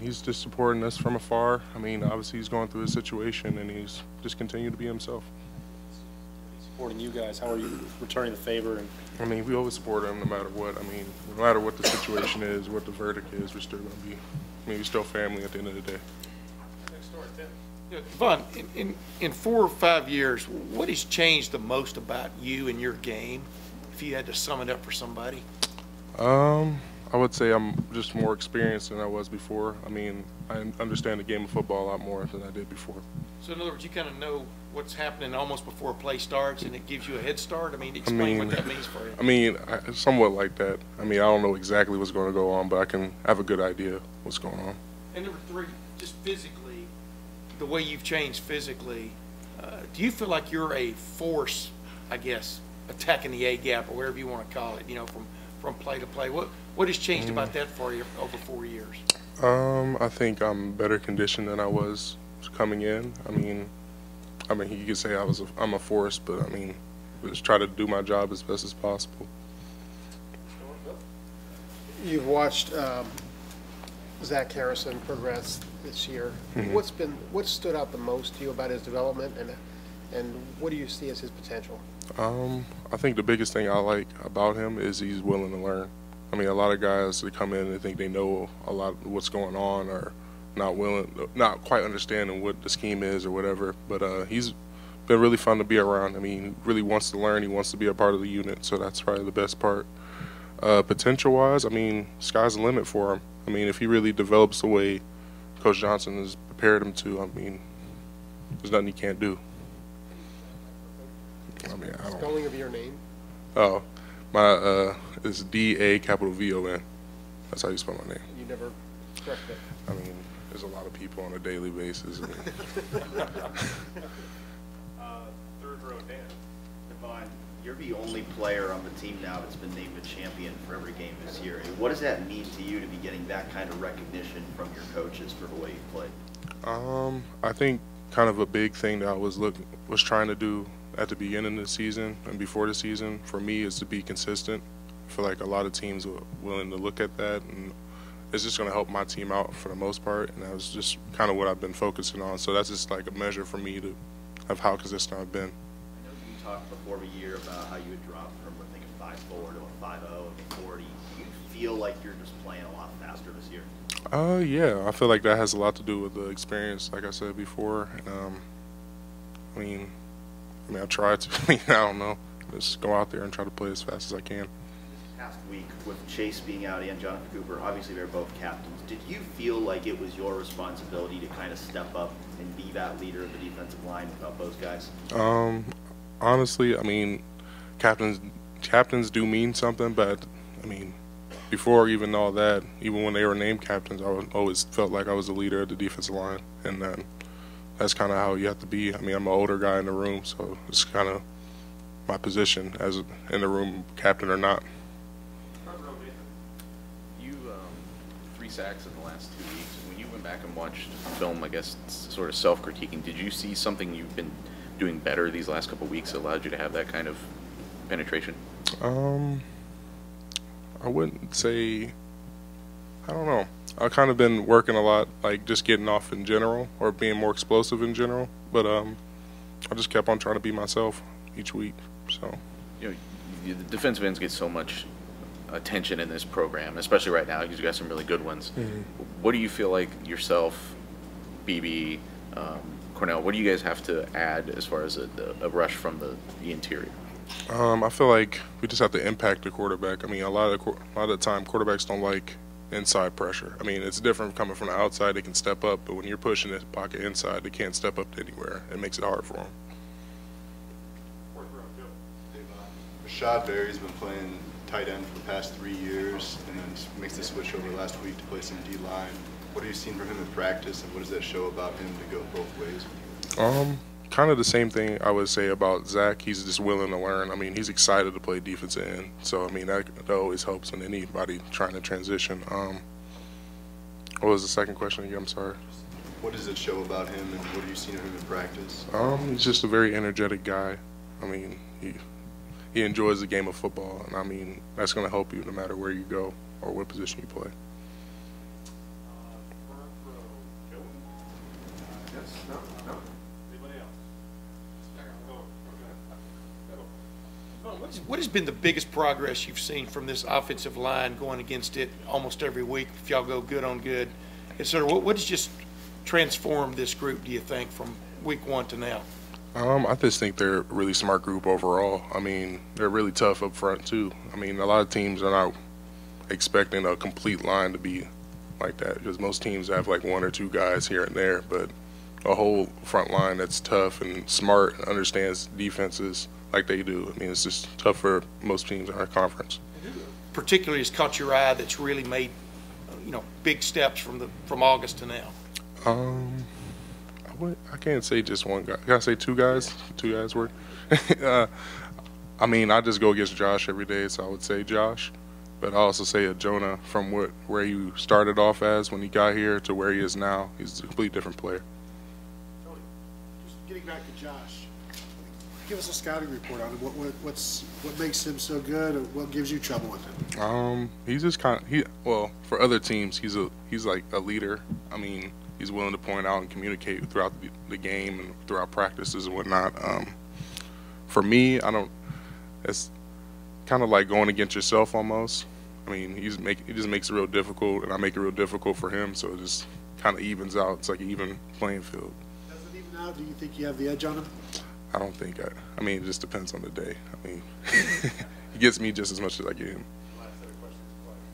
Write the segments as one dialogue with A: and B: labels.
A: He's just supporting us from afar. I mean, obviously he's going through his situation, and he's just continued to be himself.
B: Supporting you guys, how are you returning the favor?
A: I mean, we always support him no matter what. I mean, no matter what the situation is, what the verdict is, we're still going to be. I mean, we're still family at the end of the day.
B: Next story, Tim.
C: Yeah, DaVon, in 4 or 5 years, what has changed the most about you and your game, if you had to sum it up for somebody?
A: I would say I'm just more experienced than I was before. I mean, I understand the game of football a lot more than I did before.
C: So in other words, you kind of know what's happening almost before a play starts, and it gives you a head start? I mean, explain what that means for you.
A: I mean, somewhat like that. I mean, I don't know exactly what's going to go on, but I can have a good idea what's going on.
C: And number 3, just physically, the way you've changed physically, do you feel like you're a force, I guess, attacking the A-gap or whatever you want to call it, you know, from play to play? What has changed about that for you over 4 years?
A: I think I'm better conditioned than I was coming in. I mean, you could say I'm a force, but I mean, just try to do my job as best as possible.
D: You've watched Zach Harrison progress this year.
A: Mm-hmm.
D: What stood out the most to you about his development, and what do you see as his potential?
A: I think the biggest thing I like about him is he's willing to learn. I mean, a lot of guys that come in and think they know a lot of what's going on, or not quite understanding what the scheme is or whatever. But he's been really fun to be around. I mean, he really wants to learn. He wants to be a part of the unit, so that's probably the best part. Potential-wise, I mean, sky's the limit for him. I mean, if he really develops the way Coach Johnson has prepared him to, I mean, there's nothing he can't do. I mean, I don't.
D: Spelling of your name?
A: Oh, my it's DaVon. That's how you spell my name.
D: You never corrected it.
A: I mean, there's a lot of people on a daily basis. I mean.
B: Third row, Dan.
E: DaVon, you're the only player on the team now that's been named a champion for every game this year. What does that mean to you to be getting that kind of recognition from your coaches for the way you played?
A: I think kind of a big thing that I was trying to do at the beginning of the season and before the season for me is to be consistent. I feel like a lot of teams are willing to look at that, and it's just going to help my team out for the most part, and that was just kind of what I've been focusing on. So that's just like a measure for me of how consistent I've been.
E: I know you talked before the year about how you had dropped from, I think, a 5.4 to a 5.0 to 40. Do you feel like you're just playing a lot faster this year?
A: Yeah, I feel like that has a lot to do with the experience, like I said before. And I mean, I try to. I don't know, just go out there and try to play as fast as I can.
E: This past week, with Chase being out and Jonathan Cooper, obviously they're both captains. Did you feel like it was your responsibility to kind of step up and be that leader of the defensive line without those guys?
A: Honestly, I mean, captains do mean something, but I mean, before even all that, even when they were named captains, I always felt like I was the leader of the defensive line, and that's kind of how you have to be. I mean, I'm an older guy in the room, so it's kind of my position as in the room, captain or not.
F: You 3 sacks in the last 2 weeks. When you went back and watched film, I guess sort of self-critiquing, did you see something you've been doing better these last couple of weeks that allowed you to have that kind of penetration?
A: I wouldn't say, I don't know. I've kind of been working a lot, like just getting off in general or being more explosive in general. But I just kept on trying to be myself each week. So,
F: you know, the defensive ends get so much attention in this program, especially right now because you got some really good ones. Mm-hmm. What do you feel like yourself, BB, Cornell, what do you guys have to add as far as a rush from the interior?
A: I feel like we just have to impact the quarterback. I mean, a lot of the time, quarterbacks don't like inside pressure. I mean, it's different coming from the outside. They can step up, but when you're pushing the pocket inside, they can't step up anywhere. It makes it hard for them.
G: Rashad Berry's been playing tight end for the past 3 years, and then makes the switch over last week to play some D-line. What have you seen from him in practice, and what does that show about him to go both ways?
A: Kind of the same thing I would say about Zach. He's just willing to learn. I mean, he's excited to play defensive end. So, I mean, that always helps in anybody trying to transition. What was the second question again? I'm sorry.
G: What does it show about him, and what have you seen of him in practice?
A: He's just a very energetic guy. I mean, he enjoys the game of football, and I mean, that's going to help you no matter where you go or what position you play.
C: What has been the biggest progress you've seen from this offensive line going against it almost every week? If y'all go good on good, et cetera, what has just transformed this group, do you think, from week 1 to now?
A: I just think they're a really smart group overall. I mean, they're really tough up front too. I mean, a lot of teams are not expecting a complete line to be like that because most teams have like 1 or 2 guys here and there, but a whole front line that's tough and smart and understands defenses like they do. I mean, it's just tough for most teams in our conference.
C: Particularly has caught your eye that's really made, big steps from August to now?
A: I can't say just one guy. Can I say 2 guys? 2 guys work. I mean, I just go against Josh every day, so I would say Josh. But I also say Jonah from where you started off as when he got here to where he is now. He's a completely different player.
H: Tony, just getting back to Josh, give us a scouting report on him. What makes him so good, or what gives you trouble with him?
A: He's just for other teams, he's like a leader. I mean, he's willing to point out and communicate throughout the game and throughout practices and whatnot. For me, it's kind of like going against yourself almost. I mean, he just makes it real difficult, and I make it real difficult for him, so it just kind of evens out. It's like an even playing field.
H: Does it even out? Do you think you have the edge on him?
A: I don't think I mean, it just depends on the day. I mean, he gets me just as much as I get him.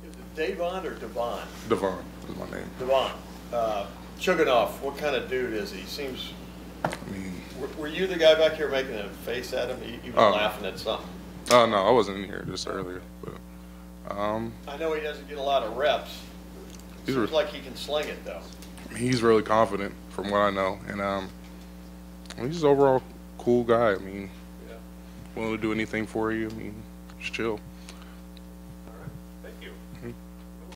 I: Is it DaVon or DaVon?
A: DaVon is my name.
I: DaVon. Chuganoff, what kind of dude is he? Seems.
A: I mean,
I: were you the guy back here making a face at him? You were laughing at something.
A: Oh no, I wasn't in here just earlier. But
I: I know he doesn't get a lot of reps. Seems like he can sling it though.
A: He's really confident, from what I know, and he's just overall cool guy. I mean, willing to do anything for you. I mean, just chill.